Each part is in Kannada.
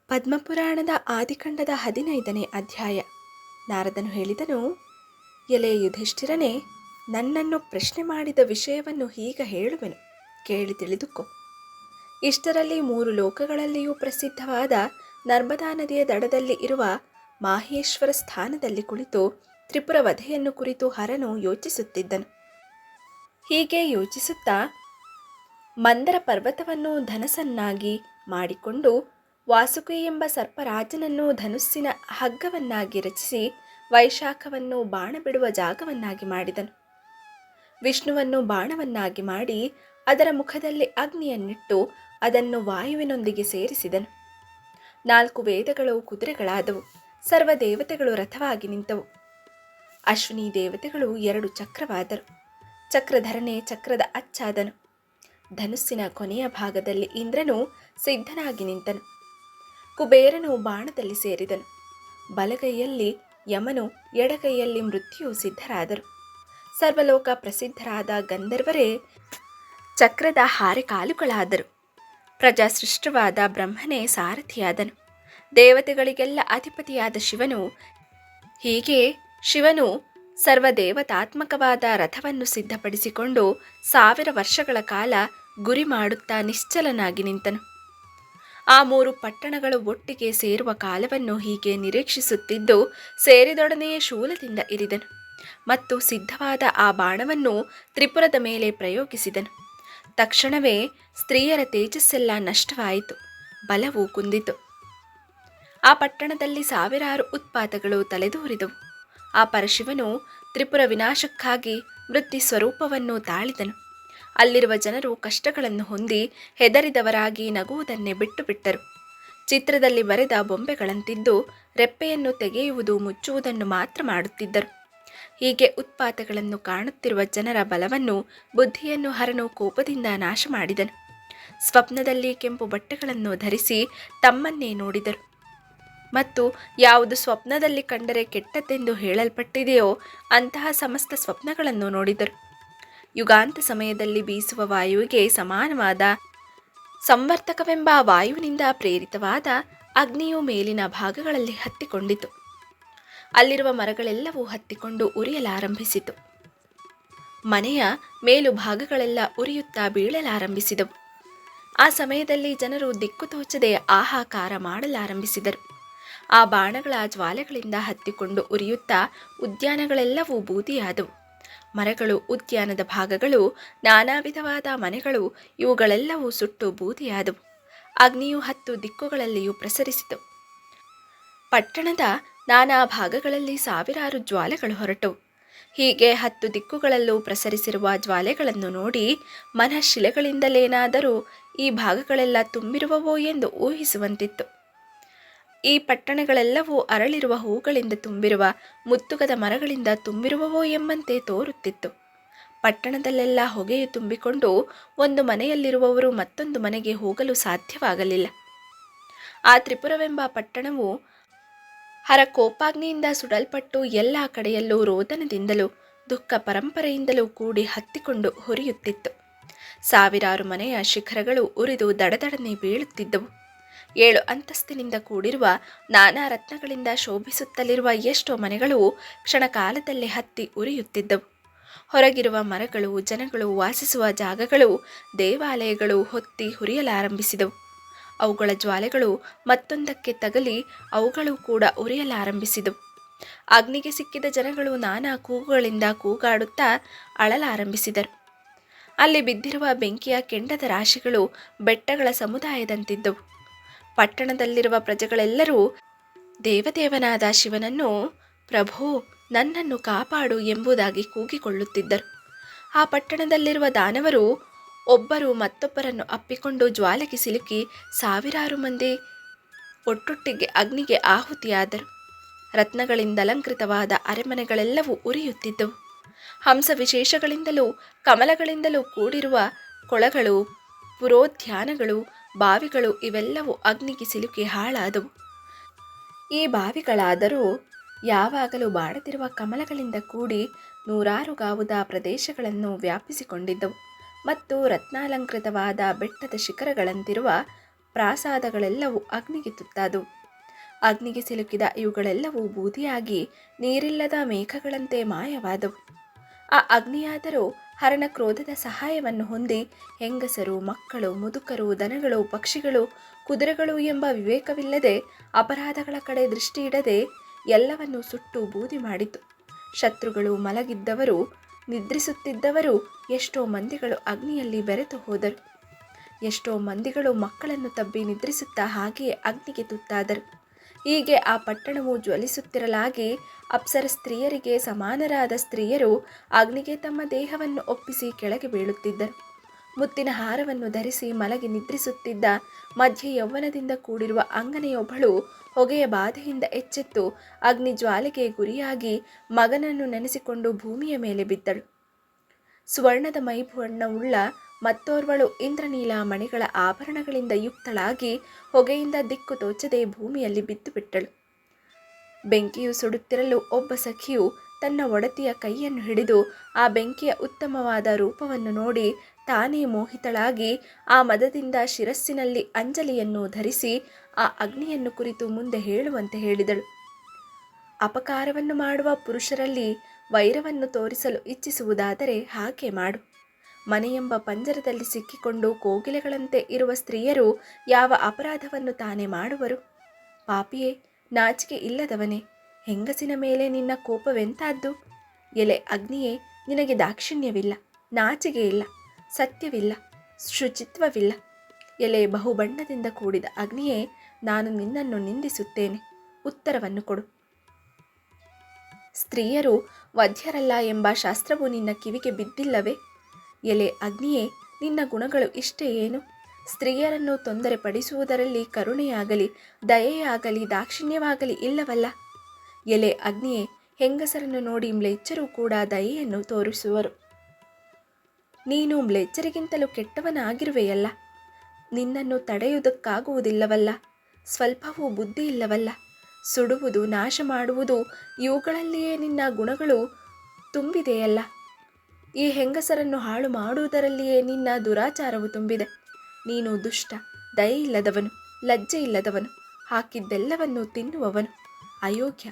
ಪದ್ಮಪುರಾಣದ ಆದಿಕಂಡದ 15ನೇ ಅಧ್ಯಾಯ. ನಾರದನು ಹೇಳಿದನು, ಎಲೆ ಯುಧಿಷ್ಠಿರನೇ, ನನ್ನನ್ನು ಪ್ರಶ್ನೆ ಮಾಡಿದ ವಿಷಯವನ್ನು ಹೀಗ ಹೇಳುವೆನು, ಕೇಳಿ ತಿಳಿದುಕೋ. ಇಷ್ಟರಲ್ಲಿ 3 ಲೋಕಗಳಲ್ಲಿಯೂ ಪ್ರಸಿದ್ಧವಾದ ನರ್ಮದಾ ನದಿಯ ದಡದಲ್ಲಿ ಇರುವ ಮಾಹೇಶ್ವರ ಸ್ಥಾನದಲ್ಲಿ ಕುಳಿತು ತ್ರಿಪುರ ವಧೆಯನ್ನು ಕುರಿತು ಹರನು ಯೋಚಿಸುತ್ತಿದ್ದನು. ಹೀಗೆ ಯೋಚಿಸುತ್ತಾ ಮಂದರ ಪರ್ವತವನ್ನು ಧನಸ್ಸನ್ನಾಗಿ ಮಾಡಿಕೊಂಡು ವಾಸುಕಿ ಎಂಬ ಸರ್ಪರಾಜನನ್ನು ಧನುಸ್ಸಿನ ಹಗ್ಗವನ್ನಾಗಿ ರಚಿಸಿ ವೈಶಾಖವನ್ನು ಬಾಣ ಬಿಡುವ ಜಾಗವನ್ನಾಗಿ ಮಾಡಿದನು. ವಿಷ್ಣುವನ್ನು ಬಾಣವನ್ನಾಗಿ ಮಾಡಿ ಅದರ ಮುಖದಲ್ಲಿ ಅಗ್ನಿಯನ್ನಿಟ್ಟು ಅದನ್ನು ವಾಯುವಿನೊಂದಿಗೆ ಸೇರಿಸಿದನು. 4 ವೇದಗಳು ಕುದುರೆಗಳಾದವು, ಸರ್ವ ದೇವತೆಗಳು ರಥವಾಗಿ ನಿಂತವು. ಅಶ್ವಿನಿ ದೇವತೆಗಳು 2 ಚಕ್ರವಾದರು. ಚಕ್ರಧರನೇ ಚಕ್ರದ ಅಚ್ಚಾದನು. ಧನುಸ್ಸಿನ ಕೊನೆಯ ಭಾಗದಲ್ಲಿ ಇಂದ್ರನು ಸಿದ್ಧನಾಗಿ ನಿಂತನು. ಕುಬೇರನು ಬಾಣದಲ್ಲಿ ಸೇರಿದನು. ಬಲಗೈಯಲ್ಲಿ ಯಮನು, ಎಡಗೈಯಲ್ಲಿ ಮೃತ್ಯು ಸಿದ್ಧರಾದರು. ಸರ್ವಲೋಕ ಪ್ರಸಿದ್ಧರಾದ ಗಂಧರ್ವರೇ ಚಕ್ರದ ಹಾರೆಕಾಲುಗಳಾದರು. ಪ್ರಜಾಸೃಷ್ಟವಾದ ಬ್ರಹ್ಮನೇ ಸಾರಥಿಯಾದನು. ದೇವತೆಗಳಿಗೆಲ್ಲ ಅಧಿಪತಿಯಾದ ಶಿವನು, ಹೀಗೆ ಶಿವನು ಸರ್ವದೇವತಾತ್ಮಕವಾದ ರಥವನ್ನು ಸಿದ್ಧಪಡಿಸಿಕೊಂಡು 1000 ವರ್ಷಗಳ ಕಾಲ ಗುರಿ ಮಾಡುತ್ತಾ ನಿಶ್ಚಲನಾಗಿ ನಿಂತನು. ಆ 3 ಪಟ್ಟಣಗಳು ಒಟ್ಟಿಗೆ ಸೇರುವ ಕಾಲವನ್ನು ಹೀಗೆ ನಿರೀಕ್ಷಿಸುತ್ತಿದ್ದು, ಸೇರಿದೊಡನೆಯೇ ಶೂಲದಿಂದ ಇರಿದನು ಮತ್ತು ಸಿದ್ಧವಾದ ಆ ಬಾಣವನ್ನು ತ್ರಿಪುರದ ಮೇಲೆ ಪ್ರಯೋಗಿಸಿದನು. ತಕ್ಷಣವೇ ಸ್ತ್ರೀಯರ ತೇಜಸ್ಸೆಲ್ಲ ನಷ್ಟವಾಯಿತು, ಬಲವು ಕುಂದಿತು. ಆ ಪಟ್ಟಣದಲ್ಲಿ 1000 ಉತ್ಪಾತಗಳು ತಲೆದೂರಿದವು. ಆ ಪರಶಿವನು ತ್ರಿಪುರ ವಿನಾಶಕ್ಕಾಗಿ ವೃತ್ತಿ ಸ್ವರೂಪವನ್ನು ತಾಳಿದನು. ಅಲ್ಲಿರುವ ಜನರು ಕಷ್ಟಗಳನ್ನು ಹೊಂದಿ ಹೆದರಿದವರಾಗಿ ನಗುವುದನ್ನೇ ಬಿಟ್ಟು ಬಿಟ್ಟರು. ಚಿತ್ರದಲ್ಲಿ ಬರೆದ ಬೊಂಬೆಗಳಂತಿದ್ದು ರೆಪ್ಪೆಯನ್ನು ತೆಗೆಯುವುದು ಮುಚ್ಚುವುದನ್ನು ಮಾತ್ರ ಮಾಡುತ್ತಿದ್ದರು. ಹೀಗೆ ಉತ್ಪಾತಗಳನ್ನು ಕಾಣುತ್ತಿರುವ ಜನರ ಬಲವನ್ನು, ಬುದ್ಧಿಯನ್ನು ಹರನು ಕೋಪದಿಂದ ನಾಶ ಮಾಡಿದನು. ಸ್ವಪ್ನದಲ್ಲಿ ಕೆಂಪು ಬಟ್ಟೆಗಳನ್ನು ಧರಿಸಿ ತಮ್ಮನ್ನೇ ನೋಡಿದರು ಮತ್ತು ಯಾವುದು ಸ್ವಪ್ನದಲ್ಲಿ ಕಂಡರೆ ಕೆಟ್ಟದ್ದೆಂದು ಹೇಳಲ್ಪಟ್ಟಿದೆಯೋ ಅಂತಹ ಸಮಸ್ತ ಸ್ವಪ್ನಗಳನ್ನು ನೋಡಿದರು. ಯುಗಾಂತ ಸಮಯದಲ್ಲಿ ಬೀಸುವ ವಾಯುವಿಗೆ ಸಮಾನವಾದ ಸಂವರ್ತಕವೆಂಬ ವಾಯುವಿನಿಂದ ಪ್ರೇರಿತವಾದ ಅಗ್ನಿಯು ಮೇಲಿನ ಭಾಗಗಳಲ್ಲಿ ಹತ್ತಿಕೊಂಡಿತು. ಅಲ್ಲಿರುವ ಮರಗಳೆಲ್ಲವೂ ಹತ್ತಿಕೊಂಡು ಉರಿಯಲಾರಂಭಿಸಿತು. ಮನೆಯ ಮೇಲು ಭಾಗಗಳೆಲ್ಲ ಉರಿಯುತ್ತಾ ಬೀಳಲಾರಂಭಿಸಿದವು. ಆ ಸಮಯದಲ್ಲಿ ಜನರು ದಿಕ್ಕು ತೋಚದೆ ಆಹಾಕಾರ ಮಾಡಲಾರಂಭಿಸಿದರು. ಆ ಬಾಣಗಳ ಜ್ವಾಲೆಗಳಿಂದ ಹತ್ತಿಕೊಂಡು ಉರಿಯುತ್ತಾ ಉದ್ಯಾನಗಳೆಲ್ಲವೂ ಬೂದಿಯಾದವು. ಮರಗಳು, ಉದ್ಯಾನದ ಭಾಗಗಳು, ನಾನಾ ವಿಧವಾದ ಮನೆಗಳು ಇವುಗಳೆಲ್ಲವೂ ಸುಟ್ಟು ಬೂದಿಯಾದವು. ಅಗ್ನಿಯು 10 ದಿಕ್ಕುಗಳಲ್ಲಿಯೂ ಪ್ರಸರಿಸಿತು. ಪಟ್ಟಣದ ನಾನಾ ಭಾಗಗಳಲ್ಲಿ 1000 ಜ್ವಾಲೆಗಳು ಹೊರಟವು. ಹೀಗೆ 10 ದಿಕ್ಕುಗಳಲ್ಲೂ ಪ್ರಸರಿಸಿರುವ ಜ್ವಾಲೆಗಳನ್ನು ನೋಡಿ ಮನಃಶಿಲೆಗಳಿಂದಲೇನಾದರೂ ಈ ಭಾಗಗಳೆಲ್ಲ ತುಂಬಿರುವವೋ ಎಂದು ಊಹಿಸುವಂತಿತ್ತು. ಈ ಪಟ್ಟಣಗಳೆಲ್ಲವೂ ಅರಳಿರುವ ಹೂಗಳಿಂದ ತುಂಬಿರುವ ಮುತ್ತುಗದ ಮರಗಳಿಂದ ತುಂಬಿರುವವೋ ಎಂಬಂತೆ ತೋರುತ್ತಿತ್ತು. ಪಟ್ಟಣದಲ್ಲೆಲ್ಲ ಹೊಗೆಯು ತುಂಬಿಕೊಂಡು ಒಂದು ಮನೆಯಲ್ಲಿರುವವರು ಮತ್ತೊಂದು ಮನೆಗೆ ಹೋಗಲು ಸಾಧ್ಯವಾಗಲಿಲ್ಲ. ಆ ತ್ರಿಪುರವೆಂಬ ಪಟ್ಟಣವು ಹರ ಕೋಪಾಗ್ನಿಯಿಂದ ಸುಡಲ್ಪಟ್ಟು ಎಲ್ಲ ಕಡೆಯಲ್ಲೂ ರೋದನದಿಂದಲೂ ದುಃಖ ಪರಂಪರೆಯಿಂದಲೂ ಕೂಡಿ ಹತ್ತಿಕೊಂಡು ಹುರಿಯುತ್ತಿತ್ತು. 1000 ಮನೆಯ ಶಿಖರಗಳು ಉರಿದು ದಡದಡನೆ ಬೀಳುತ್ತಿದ್ದವು. 7 ಅಂತಸ್ತಿನಿಂದ ಕೂಡಿರುವ ನಾನಾ ರತ್ನಗಳಿಂದ ಶೋಭಿಸುತ್ತಲಿರುವ ಎಷ್ಟೋ ಮನೆಗಳು ಕ್ಷಣಕಾಲದಲ್ಲೇ ಹತ್ತಿ ಉರಿಯುತ್ತಿದ್ದವು. ಹೊರಗಿರುವ ಮರಗಳು, ಜನಗಳು ವಾಸಿಸುವ ಜಾಗಗಳು, ದೇವಾಲಯಗಳು ಹೊತ್ತಿ ಹುರಿಯಲಾರಂಭಿಸಿದವು. ಅವುಗಳ ಜ್ವಾಲೆಗಳು ಮತ್ತೊಂದಕ್ಕೆ ತಗಲಿ ಅವುಗಳು ಕೂಡ ಉರಿಯಲಾರಂಭಿಸಿದವು. ಅಗ್ನಿಗೆ ಸಿಕ್ಕಿದ ಜನಗಳು ನಾನಾ ಕೂಗುಗಳಿಂದ ಕೂಗಾಡುತ್ತಾ ಅಳಲಾರಂಭಿಸಿದರು. ಅಲ್ಲಿ ಬಿದ್ದಿರುವ ಬೆಂಕಿಯ ಕೆಂಡದ ರಾಶಿಗಳು ಬೆಟ್ಟಗಳ ಸಮುದಾಯದಂತಿದ್ದವು. ಪಟ್ಟಣದಲ್ಲಿರುವ ಪ್ರಜೆಗಳೆಲ್ಲರೂ ದೇವದೇವನಾದ ಶಿವನನ್ನು ಪ್ರಭೋ, ನನ್ನನ್ನು ಕಾಪಾಡು ಎಂಬುದಾಗಿ ಕೂಗಿಕೊಳ್ಳುತ್ತಿದ್ದರು. ಆ ಪಟ್ಟಣದಲ್ಲಿರುವ ದಾನವರು ಒಬ್ಬರು ಮತ್ತೊಬ್ಬರನ್ನು ಅಪ್ಪಿಕೊಂಡು ಜ್ವಾಲೆಗೆ ಸಿಲುಕಿ 1000 ಮಂದಿ ಒಟ್ಟೊಟ್ಟಿಗೆ ಅಗ್ನಿಗೆ ಆಹುತಿಯಾದರು. ರತ್ನಗಳಿಂದ ಅಲಂಕೃತವಾದ ಅರಮನೆಗಳೆಲ್ಲವೂ ಉರಿಯುತ್ತಿದ್ದವು. ಹಂಸ ವಿಶೇಷಗಳಿಂದಲೂ ಕಮಲಗಳಿಂದಲೂ ಕೂಡಿರುವ ಕೊಳಗಳು, ಪುರೋದ್ಯಾನಗಳು, ಬಾವಿಗಳು ಇವೆಲ್ಲವೂ ಅಗ್ನಿಗೆ ಸಿಲುಕಿ ಹಾಳಾದವು. ಈ ಬಾವಿಗಳಾದರೂ ಯಾವಾಗಲೂ ಬಾಡದಿರುವ ಕಮಲಗಳಿಂದ ಕೂಡಿ 100 ಗಾವುದ ಪ್ರದೇಶಗಳನ್ನು ವ್ಯಾಪಿಸಿಕೊಂಡಿದ್ದವು ಮತ್ತು ರತ್ನಾಲಂಕೃತವಾದ ಬೆಟ್ಟದ ಶಿಖರಗಳಂತಿರುವ ಪ್ರಾಸಾದಗಳೆಲ್ಲವೂ ಅಗ್ನಿಗೆ ತುತ್ತಾದವು. ಅಗ್ನಿಗೆ ಸಿಲುಕಿದ ಇವುಗಳೆಲ್ಲವೂ ಬೂದಿಯಾಗಿ ನೀರಿಲ್ಲದ ಮೇಘಗಳಂತೆ ಮಾಯವಾದವು. ಆ ಅಗ್ನಿಯಾದರೂ ಹರನ ಕ್ರೋಧದ ಸಹಾಯವನ್ನು ಹೊಂದಿ ಹೆಂಗಸರು, ಮಕ್ಕಳು, ಮುದುಕರು, ದನಗಳು, ಪಕ್ಷಿಗಳು, ಕುದುರೆಗಳು ಎಂಬ ವಿವೇಕವಿಲ್ಲದೆ ಅಪರಾಧಗಳ ಕಡೆ ದೃಷ್ಟಿಯಿಡದೆ ಎಲ್ಲವನ್ನೂ ಸುಟ್ಟು ಬೂದಿ ಮಾಡಿತು. ಶತ್ರುಗಳು, ಮಲಗಿದ್ದವರು, ನಿದ್ರಿಸುತ್ತಿದ್ದವರು, ಎಷ್ಟೋ ಮಂದಿಗಳು ಅಗ್ನಿಯಲ್ಲಿ ಬೆರೆತು ಹೋದರು. ಎಷ್ಟೋ ಮಂದಿಗಳು ಮಕ್ಕಳನ್ನು ತಬ್ಬಿ ನಿದ್ರಿಸುತ್ತಾ ಹಾಗೆಯೇ ಅಗ್ನಿಗೆ ತುತ್ತಾದರು. ಹೀಗೆ ಆ ಪಟ್ಟಣವು ಜ್ವಲಿಸುತ್ತಿರಲಾಗಿ ಅಪ್ಸರ ಸ್ತ್ರೀಯರಿಗೆ ಸಮಾನರಾದ ಸ್ತ್ರೀಯರು ಅಗ್ನಿಗೆ ತಮ್ಮ ದೇಹವನ್ನು ಒಪ್ಪಿಸಿ ಕೆಳಗೆ ಬೀಳುತ್ತಿದ್ದರು. ಮುತ್ತಿನ ಹಾರವನ್ನು ಧರಿಸಿ ಮಲಗಿ ನಿದ್ರಿಸುತ್ತಿದ್ದ ಮಧ್ಯ ಯೌವನದಿಂದ ಕೂಡಿರುವ ಅಂಗನೆಯೊಬ್ಬಳು ಹೊಗೆಯ ಬಾಧೆಯಿಂದ ಎಚ್ಚೆತ್ತು ಅಗ್ನಿ ಜ್ವಾಲೆಗೆ ಗುರಿಯಾಗಿ ಮಗನನ್ನು ನೆನೆಸಿಕೊಂಡು ಭೂಮಿಯ ಮೇಲೆ ಬಿದ್ದಳು. ಸುವರ್ಣದ ಮೈಬಣ್ಣವುಳ್ಳ ಮತ್ತೋರ್ವಳು ಇಂದ್ರನೀಲ ಮಣಿಗಳ ಆಭರಣಗಳಿಂದ ಯುಕ್ತಳಾಗಿ ಹೊಗೆಯಿಂದ ದಿಕ್ಕು ತೋಚದೆ ಭೂಮಿಯಲ್ಲಿ ಬಿದ್ದು ಬಿಟ್ಟಳು. ಬೆಂಕಿಯು ಸುಡುತ್ತಿರಲು ಒಬ್ಬ ಸಖಿಯು ತನ್ನ ಒಡತಿಯ ಕೈಯನ್ನು ಹಿಡಿದು ಆ ಬೆಂಕಿಯ ಉತ್ತಮವಾದ ರೂಪವನ್ನು ನೋಡಿ ತಾನೇ ಮೋಹಿತಳಾಗಿ ಆ ಮದದಿಂದ ಶಿರಸ್ಸಿನಲ್ಲಿ ಅಂಜಲಿಯನ್ನು ಧರಿಸಿ ಆ ಅಗ್ನಿಯನ್ನು ಕುರಿತು ಮುಂದೆ ಹೇಳುವಂತೆ ಹೇಳಿದಳು. ಅಪಕಾರವನ್ನು ಮಾಡುವ ಪುರುಷರಲ್ಲಿ ವೈರವನ್ನು ತೋರಿಸಲು ಇಚ್ಛಿಸುವುದಾದರೆ ಹಾಗೆ ಮಾಡು. ಮನೆಯೆಂಬ ಪಂಜರದಲ್ಲಿ ಸಿಕ್ಕಿಕೊಂಡು ಕೋಗಿಲೆಗಳಂತೆ ಇರುವ ಸ್ತ್ರೀಯರು ಯಾವ ಅಪರಾಧವನ್ನು ತಾನೇ ಮಾಡುವರು? ಪಾಪಿಯೇ, ನಾಚಿಕೆ ಇಲ್ಲದವನೇ, ಹೆಂಗಸಿನ ಮೇಲೆ ನಿನ್ನ ಕೋಪವೆಂತಾದ್ದು? ಎಲೆ ಅಗ್ನಿಯೇ, ನಿನಗೆ ದಾಕ್ಷಿಣ್ಯವಿಲ್ಲ, ನಾಚಿಕೆ ಇಲ್ಲ, ಸತ್ಯವಿಲ್ಲ, ಶುಚಿತ್ವವಿಲ್ಲ. ಎಲೆ ಬಹುಬಣ್ಣದಿಂದ ಕೂಡಿದ ಅಗ್ನಿಯೇ, ನಾನು ನಿನ್ನನ್ನು ನಿಂದಿಸುತ್ತೇನೆ, ಉತ್ತರವನ್ನು ಕೊಡು. ಸ್ತ್ರೀಯರು ವಧ್ಯರಲ್ಲ ಎಂಬ ಶಾಸ್ತ್ರವು ನಿನ್ನ ಕಿವಿಗೆ ಬಿದ್ದಿಲ್ಲವೇ? ಎಲೆ ಅಗ್ನಿಯೇ, ನಿನ್ನ ಗುಣಗಳು ಇಷ್ಟೇ ಏನು? ಸ್ತ್ರೀಯರನ್ನು ತೊಂದರೆ ಪಡಿಸುವುದರಲ್ಲಿ ಕರುಣೆಯಾಗಲಿ, ದಯೆಯಾಗಲಿ, ದಾಕ್ಷಿಣ್ಯವಾಗಲಿ ಇಲ್ಲವಲ್ಲ. ಎಲೆ ಅಗ್ನಿಯೇ, ಹೆಂಗಸರನ್ನು ನೋಡಿ ಮ್ಲೇಚ್ಛರು ಕೂಡ ದಯೆಯನ್ನು ತೋರಿಸುವರು. ನೀನು ಮ್ಲೇಚ್ಛರಿಗಿಂತಲೂ ಕೆಟ್ಟವನಾಗಿರುವೆಯಲ್ಲ. ನಿನ್ನನ್ನು ತಡೆಯುವುದಕ್ಕಾಗುವುದಿಲ್ಲವಲ್ಲ. ಸ್ವಲ್ಪವೂ ಬುದ್ಧಿ ಇಲ್ಲವಲ್ಲ. ಸುಡುವುದು, ನಾಶ ಮಾಡುವುದು ಇವುಗಳಲ್ಲಿಯೇ ನಿನ್ನ ಗುಣಗಳು ತುಂಬಿದೆಯಲ್ಲ. ಈ ಹೆಂಗಸರನ್ನು ಹಾಳು ಮಾಡುವುದರಲ್ಲಿಯೇ ನಿನ್ನ ದುರಾಚಾರವು ತುಂಬಿದೆ. ನೀನು ದುಷ್ಟ, ದಯೆಯಿಲ್ಲದವನು, ಲಜ್ಜೆ ಇಲ್ಲದವನು, ಹಾಕಿದ್ದೆಲ್ಲವನ್ನು ತಿನ್ನುವವನು, ಅಯೋಗ್ಯ,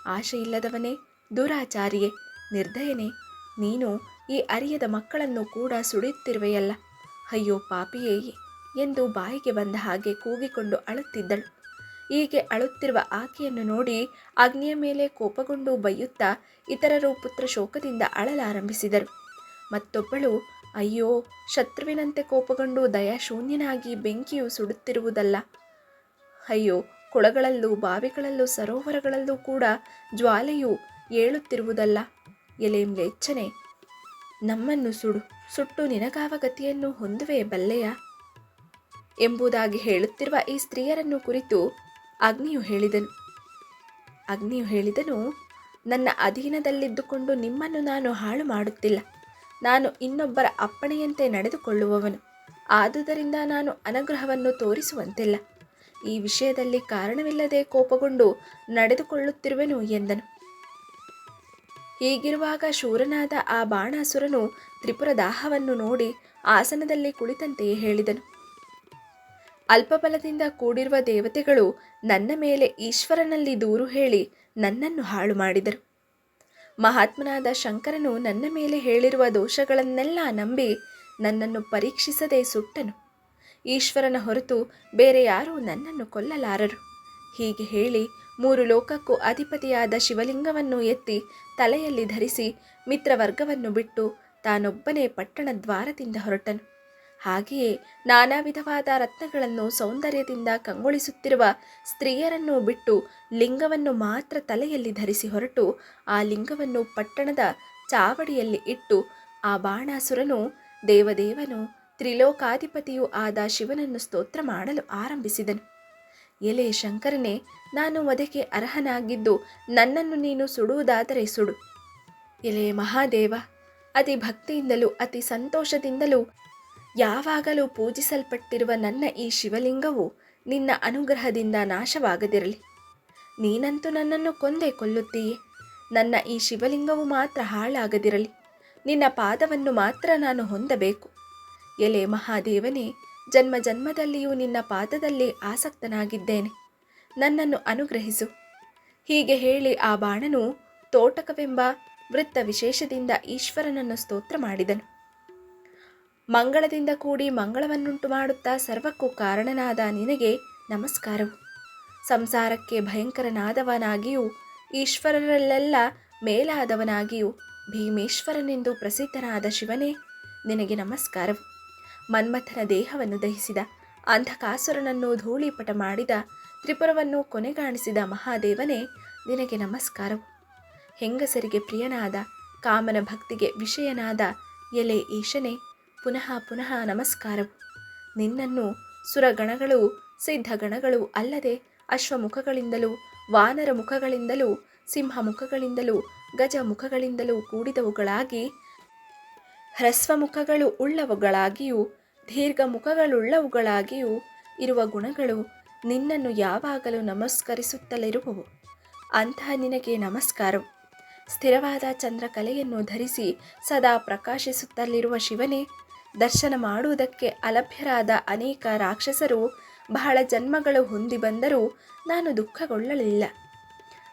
ಆಶೆಯಿಲ್ಲದವನೇ, ದುರಾಚಾರಿಯೇ, ನಿರ್ದಯನೇ, ನೀನು ಈ ಅರಿಯದ ಮಕ್ಕಳನ್ನು ಕೂಡ ಸುಡುತ್ತಿರುವೆಯಲ್ಲ. ಅಯ್ಯೋ ಪಾಪಿಯೇ ಎಂದು ಬಾಯಿಗೆ ಬಂದ ಹಾಗೆ ಕೂಗಿಕೊಂಡು ಅಳುತ್ತಿದ್ದಳು. ಹೀಗೆ ಅಳುತ್ತಿರುವ ಆಕೆಯನ್ನು ನೋಡಿ ಅಗ್ನಿಯ ಮೇಲೆ ಕೋಪಗೊಂಡು ಬೈಯುತ್ತಾ ಇತರರು ಪುತ್ರ ಶೋಕದಿಂದ ಅಳಲಾರಂಭಿಸಿದರು. ಮತ್ತೊಬ್ಬಳು, ಅಯ್ಯೋ, ಶತ್ರುವಿನಂತೆ ಕೋಪಗೊಂಡು ದಯಾಶೂನ್ಯನಾಗಿ ಬೆಂಕಿಯು ಸುಡುತ್ತಿರುವುದಲ್ಲ. ಅಯ್ಯೋ, ಕೊಳಗಳಲ್ಲೂ ಬಾವಿಗಳಲ್ಲೂ ಸರೋವರಗಳಲ್ಲೂ ಕೂಡ ಜ್ವಾಲೆಯು ಏಳುತ್ತಿರುವುದಲ್ಲ. ಎಲೆ ಮ್ಲೇಚ್ಛನೆ, ನಮ್ಮನ್ನು ಸುಟ್ಟು ನಿನಗಾವ ಗತಿಯನ್ನು ಹೊಂದುವೆ ಬಲ್ಲೆಯ ಎಂಬುದಾಗಿ ಹೇಳುತ್ತಿರುವ ಈ ಸ್ತ್ರೀಯರನ್ನು ಕುರಿತು ಅಗ್ನಿಯು ಹೇಳಿದನು, ನನ್ನ ಅಧೀನದಲ್ಲಿದ್ದುಕೊಂಡು ನಿಮ್ಮನ್ನು ನಾನು ಹಾಳು ಮಾಡುತ್ತಿಲ್ಲ. ನಾನು ಇನ್ನೊಬ್ಬರ ಅಪ್ಪಣೆಯಂತೆ ನಡೆದುಕೊಳ್ಳುವವನು. ಆದುದರಿಂದ ನಾನು ಅನುಗ್ರಹವನ್ನು ತೋರಿಸುವಂತಿಲ್ಲ. ಈ ವಿಷಯದಲ್ಲಿ ಕಾರಣವಿಲ್ಲದೆ ಕೋಪಗೊಂಡು ನಡೆದುಕೊಳ್ಳುತ್ತಿರುವೆನು ಎಂದನು. ಹೀಗಿರುವಾಗ ಶೂರನಾದ ಆ ಬಾಣಾಸುರನು ತ್ರಿಪುರದಾಹವನ್ನು ನೋಡಿ ಆಸನದಲ್ಲಿ ಕುಳಿತಂತೆಯೇ ಹೇಳಿದನು. ಅಲ್ಪಬಲದಿಂದ ಕೂಡಿರುವ ದೇವತೆಗಳು ನನ್ನ ಮೇಲೆ ಈಶ್ವರನಲ್ಲಿ ದೂರು ಹೇಳಿ ನನ್ನನ್ನು ಹಾಳು ಮಾಡಿದರು. ಮಹಾತ್ಮನಾದ ಶಂಕರನು ನನ್ನ ಮೇಲೆ ಹೇಳಿರುವ ದೋಷಗಳನ್ನೆಲ್ಲ ನಂಬಿ ನನ್ನನ್ನು ಪರೀಕ್ಷಿಸದೆ ಸುಟ್ಟನು. ಈಶ್ವರನ ಹೊರತು ಬೇರೆ ಯಾರೂ ನನ್ನನ್ನು ಕೊಲ್ಲಲಾರರು. ಹೀಗೆ ಹೇಳಿ 3 ಲೋಕಕ್ಕೂ ಅಧಿಪತಿಯಾದ ಶಿವಲಿಂಗವನ್ನು ಎತ್ತಿ ತಲೆಯಲ್ಲಿ ಧರಿಸಿ ಮಿತ್ರವರ್ಗವನ್ನು ಬಿಟ್ಟು ತಾನೊಬ್ಬನೇ ಪಟ್ಟಣ ದ್ವಾರದಿಂದ ಹೊರಟನು. ಹಾಗೆಯೇ ನಾನಾ ವಿಧವಾದ ರತ್ನಗಳನ್ನು ಸೌಂದರ್ಯದಿಂದ ಕಂಗೊಳಿಸುತ್ತಿರುವ ಸ್ತ್ರೀಯರನ್ನು ಬಿಟ್ಟು ಲಿಂಗವನ್ನು ಮಾತ್ರ ತಲೆಯಲ್ಲಿ ಧರಿಸಿ ಹೊರಟು ಆ ಲಿಂಗವನ್ನು ಪಟ್ಟಣದ ಚಾವಡಿಯಲ್ಲಿ ಇಟ್ಟು ಆ ಬಾಣಾಸುರನು ದೇವದೇವನು ತ್ರಿಲೋಕಾಧಿಪತಿಯೂ ಆದ ಶಿವನನ್ನು ಸ್ತೋತ್ರ ಮಾಡಲು ಆರಂಭಿಸಿದನು. ಎಲೆ ಶಂಕರನೇ, ನಾನು ವಧೆಗೆ ಅರ್ಹನಾಗಿದ್ದು ನನ್ನನ್ನು ನೀನು ಸುಡುವುದಾದರೆ ಸುಡು. ಎಲೆ ಮಹಾದೇವ, ಅತಿ ಭಕ್ತಿಯಿಂದಲೂ ಅತಿ ಸಂತೋಷದಿಂದಲೂ ಯಾವಾಗಲೂ ಪೂಜಿಸಲ್ಪಟ್ಟಿರುವ ನನ್ನ ಈ ಶಿವಲಿಂಗವು ನಿನ್ನ ಅನುಗ್ರಹದಿಂದ ನಾಶವಾಗದಿರಲಿ. ನೀನಂತೂ ನನ್ನನ್ನು ಕೊಂದೇ ಕೊಲ್ಲುತ್ತೀಯೇ. ನನ್ನ ಈ ಶಿವಲಿಂಗವು ಮಾತ್ರ ಹಾಳಾಗದಿರಲಿ. ನಿನ್ನ ಪಾದವನ್ನು ಮಾತ್ರ ನಾನು ಹೊಂದಬೇಕು. ಎಲೆ ಮಹಾದೇವನೇ, ಜನ್ಮ ಜನ್ಮದಲ್ಲಿಯೂ ನಿನ್ನ ಪಾದದಲ್ಲಿ ಆಸಕ್ತನಾಗಿದ್ದೇನೆ, ನನ್ನನ್ನು ಅನುಗ್ರಹಿಸು. ಹೀಗೆ ಹೇಳಿ ಆ ಬಾಣನು ತೋಟಕವೆಂಬ ವೃತ್ತ ವಿಶೇಷದಿಂದ ಈಶ್ವರನನ್ನು ಸ್ತೋತ್ರ ಮಾಡಿದನು. ಮಂಗಳದಿಂದ ಕೂಡಿ ಮಂಗಳವನ್ನುಂಟು ಮಾಡುತ್ತಾ ಸರ್ವಕ್ಕೂ ಕಾರಣನಾದ ನಿನಗೆ ನಮಸ್ಕಾರವು. ಸಂಸಾರಕ್ಕೆ ಭಯಂಕರನಾದವನಾಗಿಯೂ ಈಶ್ವರರಲ್ಲೆಲ್ಲ ಮೇಲಾದವನಾಗಿಯೂ ಭೀಮೇಶ್ವರನೆಂದು ಪ್ರಸಿದ್ಧನಾದ ಶಿವನೇ, ನಿನಗೆ ನಮಸ್ಕಾರವು. ಮನ್ಮಥನ ದೇಹವನ್ನು ದಹಿಸಿದ ಅಂಧಕಾಸುರನನ್ನು ಧೂಳೀಪಟ ಮಾಡಿದ ತ್ರಿಪುರವನ್ನು ಕೊನೆಗಾಣಿಸಿದ ಮಹಾದೇವನೇ, ನಿನಗೆ ನಮಸ್ಕಾರವು. ಹೆಂಗಸರಿಗೆ ಪ್ರಿಯನಾದ ಕಾಮನ ಭಕ್ತಿಗೆ ವಿಷಯನಾದ ಎಲೆ ಈಶನೇ, ಪುನಃ ಪುನಃ ನಮಸ್ಕಾರವು. ನಿನ್ನನ್ನು ಸುರಗಣಗಳು ಸಿದ್ಧಗಣಗಳು ಅಲ್ಲದೆ ಅಶ್ವಮುಖಗಳಿಂದಲೂ ವಾನರ ಮುಖಗಳಿಂದಲೂ ಸಿಂಹ ಮುಖಗಳಿಂದಲೂ ಗಜ ಮುಖಗಳಿಂದಲೂ ಕೂಡಿದವುಗಳಾಗಿ ಹ್ರಸ್ವ ಮುಖಗಳು ಉಳ್ಳವುಗಳಾಗಿಯೂ ದೀರ್ಘ ಮುಖಗಳುಳ್ಳವುಗಳಾಗಿಯೂ ಇರುವ ಗುಣಗಳು ನಿನ್ನನ್ನು ಯಾವಾಗಲೂ ನಮಸ್ಕರಿಸುತ್ತಲಿರುವವು. ಅಂತಹ ನಿನಗೆ ನಮಸ್ಕಾರವು. ಸ್ಥಿರವಾದ ಚಂದ್ರಕಲೆಯನ್ನು ಧರಿಸಿ ಸದಾ ಪ್ರಕಾಶಿಸುತ್ತಲಿರುವ ಶಿವನೇ, ದರ್ಶನ ಮಾಡುವುದಕ್ಕೆ ಅಲಭ್ಯರಾದ ಅನೇಕ ರಾಕ್ಷಸರು ಬಹಳ ಜನ್ಮಗಳು ಹೊಂದಿ ಬಂದರೂ ನಾನು ದುಃಖಗೊಳ್ಳಲಿಲ್ಲ.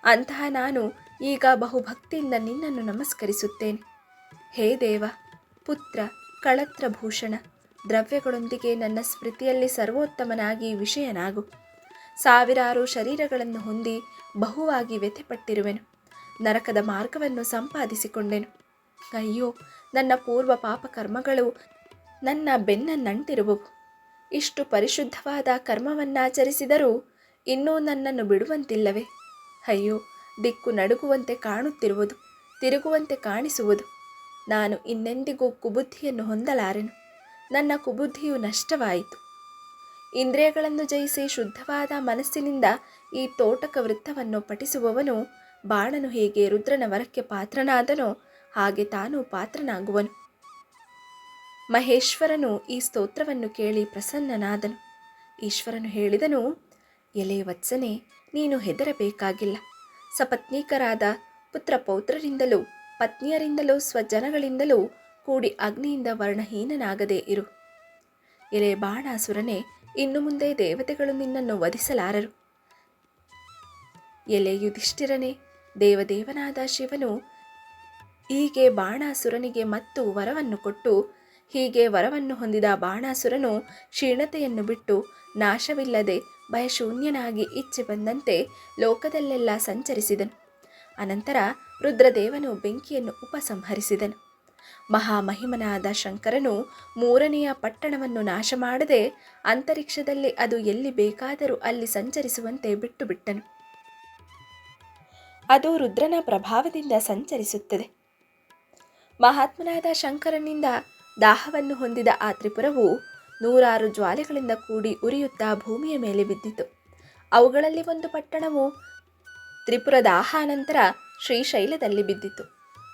ಅಂತಹ ನಾನು ಈಗ ಬಹುಭಕ್ತಿಯಿಂದ ನಿನ್ನನ್ನು ನಮಸ್ಕರಿಸುತ್ತೇನೆ. ಹೇ ದೇವ, ಪುತ್ರ, ಕಳತ್ರಭೂಷಣ, ದ್ರವ್ಯಗಳೊಂದಿಗೆ ನನ್ನ ಸ್ಮೃತಿಯಲ್ಲಿ ಸರ್ವೋತ್ತಮನಾಗಿ ವಿಷಯನಾಗು. ಸಾವಿರಾರು ಶರೀರಗಳನ್ನು ಹೊಂದಿ ಬಹುವಾಗಿ ವ್ಯಥೆಪಟ್ಟಿರುವೆನು. ನರಕದ ಮಾರ್ಗವನ್ನು ಸಂಪಾದಿಸಿಕೊಂಡೆನು. ಅಯ್ಯೋ, ನನ್ನ ಪೂರ್ವ ಪಾಪಕರ್ಮಗಳು ನನ್ನ ಬೆನ್ನನ್ನಂಟಿರುವವು. ಇಷ್ಟು ಪರಿಶುದ್ಧವಾದ ಕರ್ಮವನ್ನಾಚರಿಸಿದರೂ ಇನ್ನೂ ನನ್ನನ್ನು ಬಿಡುವಂತಿಲ್ಲವೇ? ಅಯ್ಯೋ, ದಿಕ್ಕು ನಡುಗುವಂತೆ ಕಾಣುತ್ತಿರುವುದು, ತಿರುಗುವಂತೆ ಕಾಣಿಸುವುದು. ನಾನು ಇನ್ನೆಂದಿಗೂ ಕುಬುದ್ಧಿಯನ್ನು ಹೊಂದಲಾರೆನು. ನನ್ನ ಕುಬುದ್ಧಿಯು ನಷ್ಟವಾಯಿತು. ಇಂದ್ರಿಯಗಳನ್ನು ಜಯಿಸಿ ಶುದ್ಧವಾದ ಮನಸ್ಸಿನಿಂದ ಈ ತೋಟಕ ವೃತ್ತವನ್ನು ಪಠಿಸುವವನು ಬಾಣನು ಹೇಗೆ ರುದ್ರನ ವರಕ್ಕೆ ಪಾತ್ರನಾದನೋ ಹಾಗೆ ತಾನು ಪಾತ್ರನಾಗುವನು. ಮಹೇಶ್ವರನು ಈ ಸ್ತೋತ್ರವನ್ನು ಕೇಳಿ ಪ್ರಸನ್ನನಾದನು. ಈಶ್ವರನು ಹೇಳಿದನು, ಎಲೆ ವತ್ಸನೆ, ನೀನು ಹೆದರಬೇಕಾಗಿಲ್ಲ. ಸಪತ್ನೀಕರಾದ ಪುತ್ರ ಪೌತ್ರರಿಂದಲೂ ಪತ್ನಿಯರಿಂದಲೂ ಸ್ವಜನಗಳಿಂದಲೂ ಕೂಡಿ ಅಗ್ನಿಯಿಂದ ವರ್ಣಹೀನನಾಗದೇ ಇರು. ಎಲೆ ಬಾಣಾಸುರನೇ, ಇನ್ನು ಮುಂದೆ ದೇವತೆಗಳು ನಿನ್ನನ್ನು ವಧಿಸಲಾರರು. ಎಲೆ ಯುಧಿಷ್ಠಿರನೇ, ದೇವದೇವನಾದ ಶಿವನು ಹೀಗೆ ಬಾಣಾಸುರನಿಗೆ ಮತ್ತು ವರವನ್ನು ಕೊಟ್ಟು, ಹೀಗೆ ವರವನ್ನು ಹೊಂದಿದ ಬಾಣಾಸುರನು ಕ್ಷೀಣತೆಯನ್ನು ಬಿಟ್ಟು ನಾಶವಿಲ್ಲದೆ ಭಯಶೂನ್ಯನಾಗಿ ಇಚ್ಛೆ ಬಂದಂತೆ ಲೋಕದಲ್ಲೆಲ್ಲ ಸಂಚರಿಸಿದನು. ಅನಂತರ ರುದ್ರದೇವನು ಬೆಂಕಿಯನ್ನು ಉಪಸಂಹರಿಸಿದನು. ಮಹಾಮಹಿಮನಾದ ಶಂಕರನು ಮೂರನೆಯ ಪಟ್ಟಣವನ್ನು ನಾಶ ಮಾಡದೆ ಅಂತರಿಕ್ಷದಲ್ಲಿ ಅದು ಎಲ್ಲಿ ಬೇಕಾದರೂ ಅಲ್ಲಿ ಸಂಚರಿಸುವಂತೆ ಬಿಟ್ಟು ಬಿಟ್ಟನು. ಅದು ರುದ್ರನ ಪ್ರಭಾವದಿಂದ ಸಂಚರಿಸುತ್ತದೆ. ಮಹಾತ್ಮನಾದ ಶಂಕರನಿಂದ ದಾಹವನ್ನು ಹೊಂದಿದ ಆ ತ್ರಿಪುರವು ನೂರಾರು ಜ್ವಾಲೆಗಳಿಂದ ಕೂಡಿ ಉರಿಯುತ್ತಾ ಭೂಮಿಯ ಮೇಲೆ ಬಿದ್ದಿತು. ಅವುಗಳಲ್ಲಿ ಒಂದು ಪಟ್ಟಣವು ತ್ರಿಪುರ ದಾಹಾನಂತರ ಶ್ರೀಶೈಲದಲ್ಲಿ ಬಿದ್ದಿತು.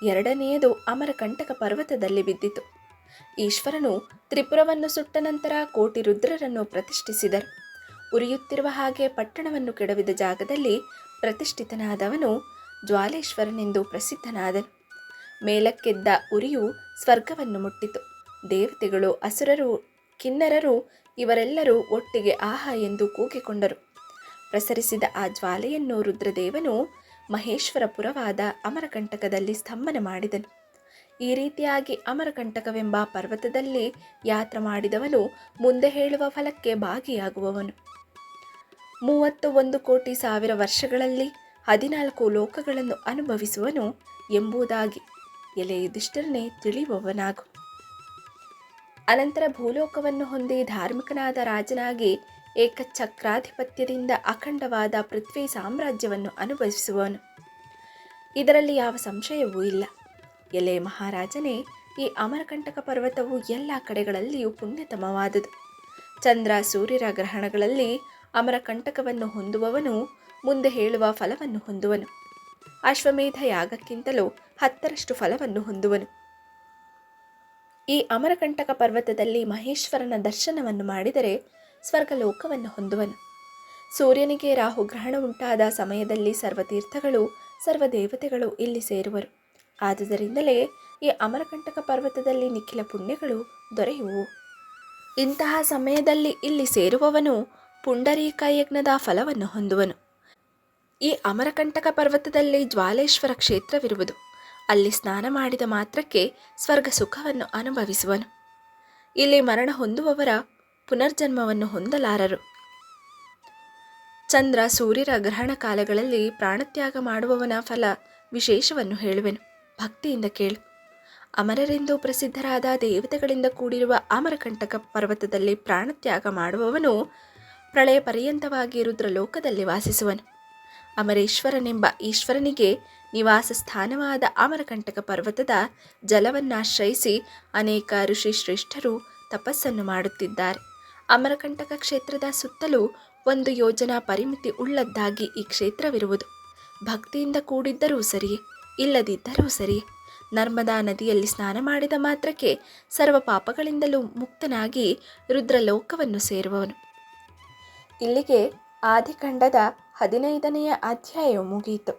ಎರಡನೆಯದು ಅಮರಕಂಟಕ ಪರ್ವತದಲ್ಲಿ ಬಿದ್ದಿತು. ಈಶ್ವರನು ತ್ರಿಪುರವನ್ನು ಸುಟ್ಟ ನಂತರ ಕೋಟಿ ರುದ್ರರನ್ನು ಪ್ರತಿಷ್ಠಿಸಿದರು. ಉರಿಯುತ್ತಿರುವ ಹಾಗೆ ಪಟ್ಟಣವನ್ನು ಕೆಡವಿದ ಜಾಗದಲ್ಲಿ ಪ್ರತಿಷ್ಠಿತನಾದವನು ಜ್ವಾಲೇಶ್ವರನೆಂದು ಪ್ರಸಿದ್ಧನಾದನು. ಮೇಲಕ್ಕೆದ್ದ ಉರಿಯು ಸ್ವರ್ಗವನ್ನು ಮುಟ್ಟಿತು. ದೇವತೆಗಳು, ಅಸುರರು, ಕಿನ್ನರರು ಇವರೆಲ್ಲರೂ ಒಟ್ಟಿಗೆ ಆಹಾ ಎಂದು ಕೂಗಿಕೊಂಡರು. ಪ್ರಸರಿಸಿದ ಆ ಜ್ವಾಲೆಯನ್ನು ರುದ್ರದೇವನು ಮಹೇಶ್ವರಪುರವಾದ ಅಮರಕಂಟಕದಲ್ಲಿ ಸ್ತಂಭನ ಮಾಡಿದನು. ಈ ರೀತಿಯಾಗಿ ಅಮರಕಂಟಕವೆಂಬ ಪರ್ವತದಲ್ಲಿ ಯಾತ್ರ ಮಾಡಿದವನು ಮುಂದೆ ಹೇಳುವ ಫಲಕ್ಕೆ ಭಾಗಿಯಾಗುವವನು. 31,00,00,000 ವರ್ಷಗಳಲ್ಲಿ 14 ಲೋಕಗಳನ್ನು ಅನುಭವಿಸುವನು ಎಂಬುದಾಗಿ ಎಲೆ ಯುಧಿಷ್ಠಿರನೇ ತಿಳಿಯುವವನಾಗು. ಅನಂತರ ಭೂಲೋಕವನ್ನು ಹೊಂದಿ ಧಾರ್ಮಿಕನಾದ ರಾಜನಾಗಿ ಏಕಚಕ್ರಾಧಿಪತ್ಯದಿಂದ ಅಖಂಡವಾದ ಪೃಥ್ವಿ ಸಾಮ್ರಾಜ್ಯವನ್ನು ಅನುಭವಿಸುವನು. ಇದರಲ್ಲಿ ಯಾವ ಸಂಶಯವೂ ಇಲ್ಲ. ಎಲೆ ಮಹಾರಾಜನೇ, ಈ ಅಮರಕಂಟಕ ಪರ್ವತವು ಎಲ್ಲ ಕಡೆಗಳಲ್ಲಿಯೂ ಪುಣ್ಯತಮವಾದುದು. ಚಂದ್ರ ಸೂರ್ಯರ ಗ್ರಹಣಗಳಲ್ಲಿ ಅಮರಕಂಟಕವನ್ನು ಹೊಂದುವವನು ಮುಂದೆ ಹೇಳುವ ಫಲವನ್ನು ಹೊಂದುವನು. ಅಶ್ವಮೇಧ ಯಾಗಕ್ಕಿಂತಲೂ 10ರಷ್ಟು ಫಲವನ್ನು ಹೊಂದುವನು. ಈ ಅಮರಕಂಟಕ ಪರ್ವತದಲ್ಲಿ ಮಹೇಶ್ವರನ ದರ್ಶನವನ್ನು ಮಾಡಿದರೆ ಸ್ವರ್ಗಲೋಕವನ್ನು ಹೊಂದುವನು. ಸೂರ್ಯನಿಗೆ ರಾಹುಗ್ರಹಣ ಉಂಟಾದ ಸಮಯದಲ್ಲಿ ಸರ್ವತೀರ್ಥಗಳು ಸರ್ವದೇವತೆಗಳು ಇಲ್ಲಿ ಸೇರುವರು. ಆದುದರಿಂದಲೇ ಈ ಅಮರಕಂಟಕ ಪರ್ವತದಲ್ಲಿ ನಿಖಿಲ ಪುಣ್ಯಗಳು ದೊರೆಯುವು. ಇಂತಹ ಸಮಯದಲ್ಲಿ ಇಲ್ಲಿ ಸೇರುವವನು ಪುಂಡರೀಕ ಯಜ್ಞದ ಫಲವನ್ನು ಹೊಂದುವನು. ಈ ಅಮರಕಂಟಕ ಪರ್ವತದಲ್ಲಿ ಜ್ವಾಲೇಶ್ವರ ಕ್ಷೇತ್ರವಿರುವುದು. ಅಲ್ಲಿ ಸ್ನಾನ ಮಾಡಿದ ಮಾತ್ರಕ್ಕೆ ಸ್ವರ್ಗ ಸುಖವನ್ನು ಅನುಭವಿಸುವನು. ಇಲ್ಲಿ ಮರಣ ಹೊಂದುವವರ ಪುನರ್ಜನ್ಮವನ್ನು ಹೊಂದಲಾರರು. ಚಂದ್ರ ಸೂರ್ಯರ ಗ್ರಹಣ ಕಾಲಗಳಲ್ಲಿ ಪ್ರಾಣತ್ಯಾಗ ಮಾಡುವವನ ಫಲ ವಿಶೇಷವನ್ನು ಹೇಳುವೆನು, ಭಕ್ತಿಯಿಂದ ಕೇಳು. ಅಮರರೆಂದು ಪ್ರಸಿದ್ಧರಾದ ದೇವತೆಗಳಿಂದ ಕೂಡಿರುವ ಅಮರಕಂಟಕ ಪರ್ವತದಲ್ಲಿ ಪ್ರಾಣತ್ಯಾಗ ಮಾಡುವವನು ಪ್ರಳಯ ಪರ್ಯಂತವಾಗಿ ರುದ್ರಲೋಕದಲ್ಲಿ ವಾಸಿಸುವನು. ಅಮರೇಶ್ವರನೆಂಬ ಈಶ್ವರನಿಗೆ ನಿವಾಸ ಸ್ಥಾನವಾದ ಅಮರಕಂಟಕ ಪರ್ವತದ ಜಲವನ್ನಾಶ್ರಯಿಸಿ ಅನೇಕ ಋಷಿ ಶ್ರೇಷ್ಠರು ತಪಸ್ಸನ್ನು ಮಾಡುತ್ತಿದ್ದಾರೆ. ಅಮರಕಂಟಕ ಕ್ಷೇತ್ರದ ಸುತ್ತಲೂ 1 ಯೋಜನಾ ಪರಿಮಿತಿ ಉಳ್ಳದ್ದಾಗಿ ಈ ಕ್ಷೇತ್ರವಿರುವುದು. ಭಕ್ತಿಯಿಂದ ಕೂಡಿದ್ದರೂ ಸರಿಯೇ, ಇಲ್ಲದಿದ್ದರೂ ಸರಿಯೇ. ನರ್ಮದಾ ನದಿಯಲ್ಲಿ ಸ್ನಾನ ಮಾಡಿದ ಮಾತ್ರಕ್ಕೆ ಸರ್ವ ಪಾಪಗಳಿಂದಲೂ ಮುಕ್ತನಾಗಿ ರುದ್ರಲೋಕವನ್ನು ಸೇರುವವನು. ಇಲ್ಲಿಗೆ ಆದಿಕಾಂಡದ 15ನೆಯ ಅಧ್ಯಾಯವು ಮುಗಿಯಿತು.